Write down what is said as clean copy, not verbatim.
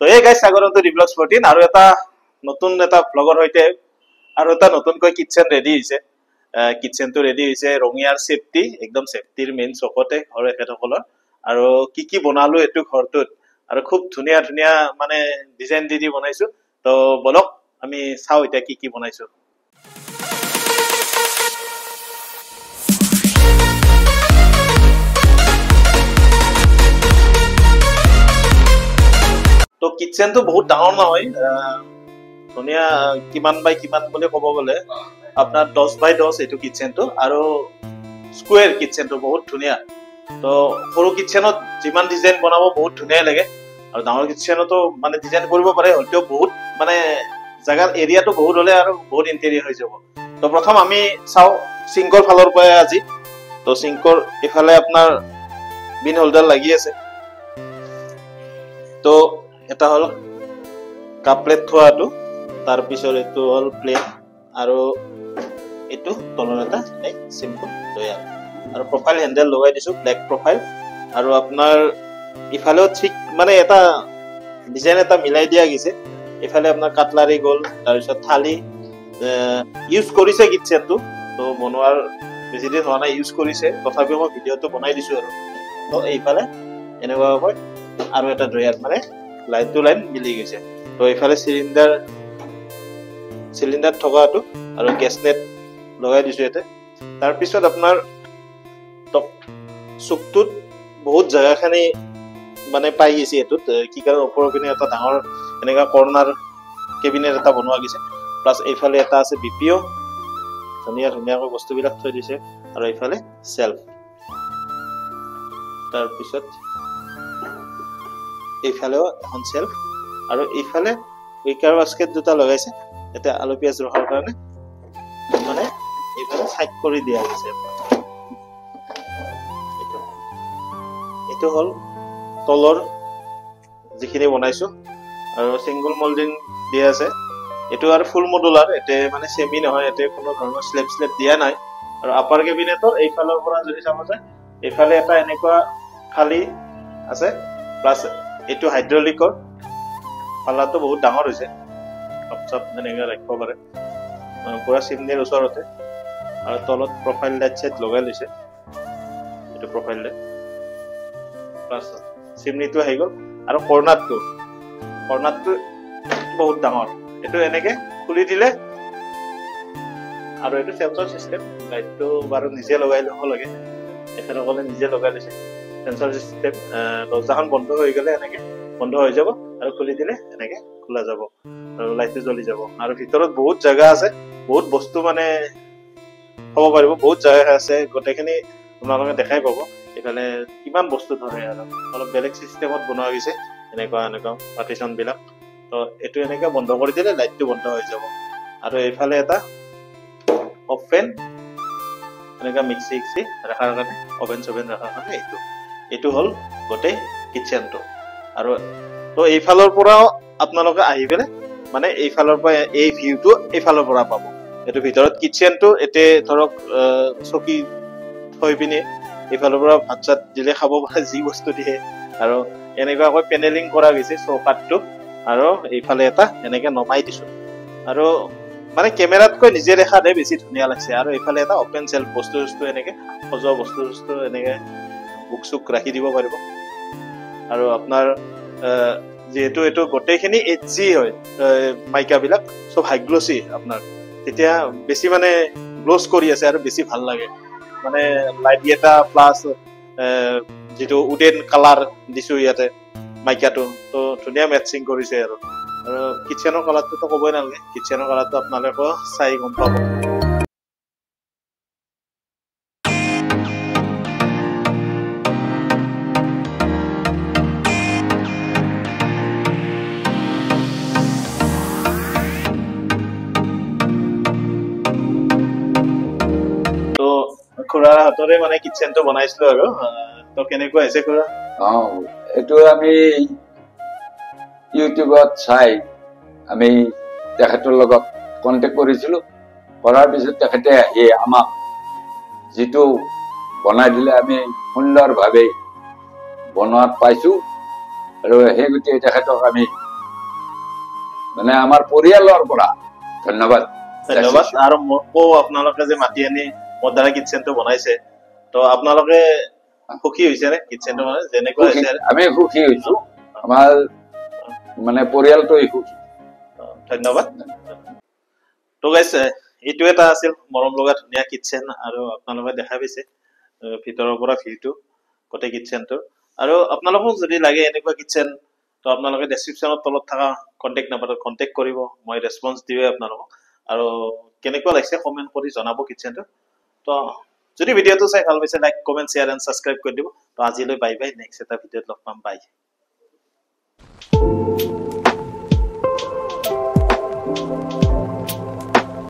তো এই গাইস স্বাগতম টু ৰিভ্লগছ 14 আৰু এটা নতুন এটা ব্লগৰ হৈতে আৰু এটা নতুনকৈ কিচেন ৰেডি হৈছে কিচেনটো ৰেডি হৈছে ৰঙিয়াৰ সেফটি একদম সেফটিৰ মেইন চকতে ঘৰ একেসকলৰ আৰু কি বনালো এটো ঘৰটোত আৰু খুব ধুনিয়া ধুনিয়া মানে ডিজাইন দি বনাইছো তো বলক আমি চাও এটা কি বনাইছো তো কিচেন তো বহুত ডাঙৰ নহয় ধুনিয়া কিমান বাই কিমান বলে কব গলে আপনাৰ 10 বাই 10 এটো কিচেনটো আৰু স্কয়াৰ কিচেনটো বহুত ধুনিয়া তো সৰু কিচেনত যিমান ডিজাইন বনাব বহুত ধুনিয়া লাগে আৰু ডাঙৰ কিচেনতো মানে ডিজাইন কৰিব পাৰে হলটো বহুত মানে জাগাৰ এৰিয়াটো বহুত হলে আৰু বহুত ইন্টেৰিয়ৰ হৈ যাব তো প্ৰথম আমি চাও সিংকৰ ফালৰ পৰা আজি তো সিংকৰ ইফালে আপোনাৰ বিন হোল্ডাৰ লাগি আছে তো এটা হল কাপ প্লেট থোৱাটো তাৰ পিছত এটো হল প্লেট আৰু এটো তলৰ এটা এই সিম্পল লয়াল আৰু প্ৰফাইল হ্যান্ডেল লগাই দিছো ব্ল্যাক প্ৰফাইল আৰু আপোনাৰ ইফালেও ঠিক মানে এটা ডিজাইন এটা মিলাই দিয়া গৈছে ইফালে আপোনাৰ কাটলাৰি গল তাৰ পিছত থালি ইউজ কৰিছে কিচেনটো তো বনোৱাৰ বেছি দিন হোৱা নাই ইউজ কৰিছে তথাপিও মই ভিডিওটো বনাই দিছো আৰু তো এইফালে এনেকুৱা হয় আৰু এটা ড্ৰয়াৰ মানে লাইন টু লাইন মিলি গৈছে তো ইফালে সিলিন্ডাৰ থকাটো আৰু গ্যাস নেট লগাই দিছো এতে তাৰ পিছত আপোনাৰ টপ সুকটোত বহুত জায়গাখানি মানে পাই গৈছে এটোত কি কাৰণ ওপৰৰ পিনে এটা ডাঙৰ এনেকা কৰ্নাৰ কেবিনেট এটা বনোৱা গৈছে প্লাস এইফালে এটা আছে বিপিও ধুনিয়া ধুনিয়াকৈ বস্তুবিলাক থৈ দিছে আৰু এইফালে সেলফ তাৰ পিছত এইফালেও এখন সেলফ আৰু এইফালে উইকাৰ বাস্কেট দুটা লগাইছে এটা আলু পিয়াজ ৰখাৰ কাৰণে মানে এইফালে সাইড কৰি দিয়া হৈছে এটো হল তলৰ যিখিনি বনাইছো আৰু সিঙ্গল মোল্ডিং দিয়া আছে এটো আৰু ফুল মডুলাৰ এতে মানে সেমি নহয় এতে কোনো ধৰণৰ স্লেব দিয়া নাই আৰু আপাৰ কেবিনেটৰ এইফালৰ পৰা যদি চাব যায় এইফালে এটা এনেকুৱা খালি আছে প্লাস এটো হাইড্ৰলিকৰ পাল্লাটো বহুত ডাঙৰ হৈছে সব এনেকৈ ৰাখিব পাৰে পুৰা চিমনিৰ ওচৰতে আৰু তলত প্ৰফাইল লাইট সেট লগাই লৈছে এটো প্ৰফাইল লাইট প্লাস চিমনিটো আহি গল আৰু কৰ্নাৰটো বহুত ডাঙৰ এটো এনেকে খুলি দিলে আৰু এটো সেন্সৰ সিস্টেম লাইটটো বাৰু নিজে লগাই লব লাগে এখানে গলে নিজে লগাই লৈছে সেন্সৰ সিস্টেম দৰজাখন বন্ধ হৈ গলে এনেকে বন্ধ হৈ যাব আৰু খুলি দিলে এনেকে খোলা যাব আৰু লাইটটো জ্বলি যাব আৰু ভিতৰত বহুত জায়গা আছে বহুত বস্তু মানে হ'ব পাৰিব বহুত জায়গা আছে গোটেইখিনি আপোনালোকে দেখাই পাব এখানে কিমান বস্তু ধৰে আৰু অলপ বেলেগ সিস্টেমত বনোৱা গৈছে এনেকুৱা পাৰ্টিশন বিলাক তো এটো এনেকে বন্ধ কৰি দিলে লাইটটো বন্ধ হৈ যাব আৰু এইফালে এটা ওপেন এনেকা মিক্সি ৰাখাৰ কাৰণে ওভেন ৰাখাৰ কাৰণে এটো হল গোটেই কিচেনটো আৰু তো এইফালৰ পৰা আপোনালোকে আহি পেলে মানে এইফালৰ পৰা এই ভিউটো এইফালৰ পৰা পাব এটো ভিতৰত কিচেনটো এতে ধৰক চকী থৈ পিনে এইফালৰ পৰা ভাত চাত দিলে খাব পাৰে যি বস্তু দিয়ে আৰু এনেকুৱাকৈ পেনেলিং কৰা গৈছে চৌকাটটো আৰু এইফালে এটা এনেকে নমাই দিছো আৰু মানে কেমেৰাতকৈ নিজে দেখাতে বেছি ধুনিয়া লাগছে আৰু এইফালে এটা ওপেন সেলফ বস্তু এনেকে সজোৱা বস্তু এনেকে বুক চুক ৰাখি দিব পাৰিব আৰু আপোনাৰ যেহেতু এটো গোটেইখিনি এইচজি হয় মাইকা বিলাক সব হাই গ্লসি আপোনাৰ তেতিয়া বেছি মানে গ্লস কৰি আছে আৰু বেছি ভাল লাগে মানে লাইট এটা প্লাস যেটো উডেন কালাৰ দিছো ইয়াতে মাইকাটো তো ধুনিয়া ম্যাচিং কৰিছে আৰু কিচেনৰ কালাৰটো তো কবই নালাগে কিচেনৰ কালাৰটো আপোনালোকে চাই গম পাব খুৰাৰ হাতৰে মানে কিচেনটো বনাইছিলো আৰু তো কেনেকুৱা হৈছে খুৰা এটো আমি ইউটিউবত চাই আমি তেখেতৰ লগত কন্টেক্ট কৰিছিলো কৰাৰ পিছত তেখেতে আহি আমাক যেটো বনাই দিলে আমি সুন্দৰভাৱে বনোৱাত পাইছো আৰু সেই গুটি তেখেতক আমি মানে আমাৰ পৰিয়ালৰ পৰা ধন্যবাদ ধন্যবাদ আৰু মোকো আপোনালোকে যে মাতি আনি মোৰ দ্বাৰা কিটচেনটো বনাইছে তো আপোনালোকে সুখী হৈছে নে কিটচেনটো মানে যেনেকুৱা হৈছে আমি সুখী হৈছো আমাৰ মানে পৰিয়ালটোই সুখী ধন্যবাদ তো গাইছ এইটো এটা আছিল মৰম লগা ধুনীয়া কিটচেন আৰু আপোনালোকে দেখা পাইছে ভিতৰৰ পৰা ভিউটো গোটেই কিটচেনটো আৰু আপোনালোকক যদি লাগে এনেকুৱা কিটচেন তো আপোনালোকে ডেছক্ৰিপশ্যনত তলত থকা কণ্টেক্ট নাম্বাৰত কণ্টেক্ট কৰিব মই ৰেছপন্স দিওঁৱে আপোনালোকক আৰু কেনেকুৱা লাগিছে কমেণ্ট কৰি জনাব কিটচেনটো তো যদি ভিডিঅ'টো চাই ভাল পাইছে like comment share and subscribe কৰি দিব তো আজিলৈ বাই বাই নেক্সট এটা ভিডিঅ'ত লগ পাম বাই